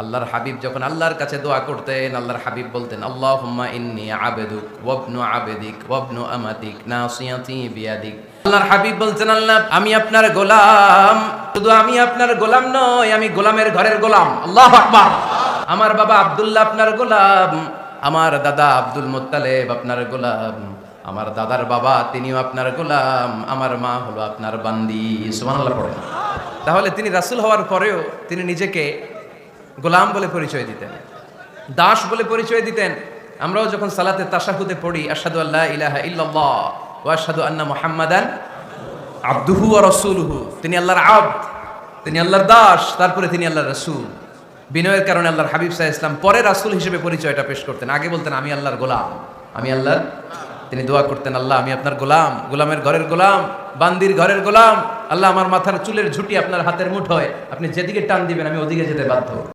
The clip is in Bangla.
আল্লাহর হাবিব যখন আল্লাহর কাছে দোয়া করতেন, আল্লাহর হাবিব বলতেন, আল্লাহুম্মা ইন্নী আবদুক ওয়া ইবনু আবদিক ওয়া ইবনু আমাতিক নাসিয়াতি বিয়াদিক। আল্লাহর হাবিব বলতেন, আল্লাহ আমি আপনার গোলাম, শুধু আমি আপনার গোলাম নয়, আমি গোলামের ঘরের গোলাম। আল্লাহু আকবার। আমার বাবা আব্দুল্লাহ আপনার গোলাম, আমার দাদা আব্দুল মুত্তালিব আপনার গোলাম, আমার দাদার বাবা তিনিও আপনার গোলাম, আমার মা হলো আপনার বান্দি। সুবহানাল্লাহ পড়েন। তাহলে তিনি রাসূল হওয়ার পরেও তিনি নিজেকে গোলাম বলে পরিচয় দিতেন, দাস বলে পরিচয় দিতেন। আমরাও যখন সালাতে তাশাহুদে পড়ি, আশহাদু আল্লা ইলাহা ইল্লাল্লাহ ওয়া আশহাদু আন্না মুহাম্মাদান আবদুহু ওয়া রাসূলুহু, তিনি আল্লাহর আবদ, তিনি আল্লাহর দাস, তারপরে তিনি আল্লাহর রাসূল। বিনয়ের কারণে আল্লাহর হাবিব সাল্লাল্লাহু আলাইহি ওয়াসাল্লাম পরে রাসূল হিসেবে পরিচয়টা পেশ করতেন। আগে বলতেন আমি আল্লাহর গোলাম, আমি আল্লাহর। তিনি দোয়া করতেন, আল্লাহ আমি আপনার গোলাম, গোলামের ঘরের গোলাম, বান্দির ঘরের গোলাম। আল্লাহ আমার মাথার চুলের ঝুঁটি আপনার হাতের মুঠোয়, আপনি যেদিকে টান দিবেন আমি ওদিকে যেতে বাধ্য।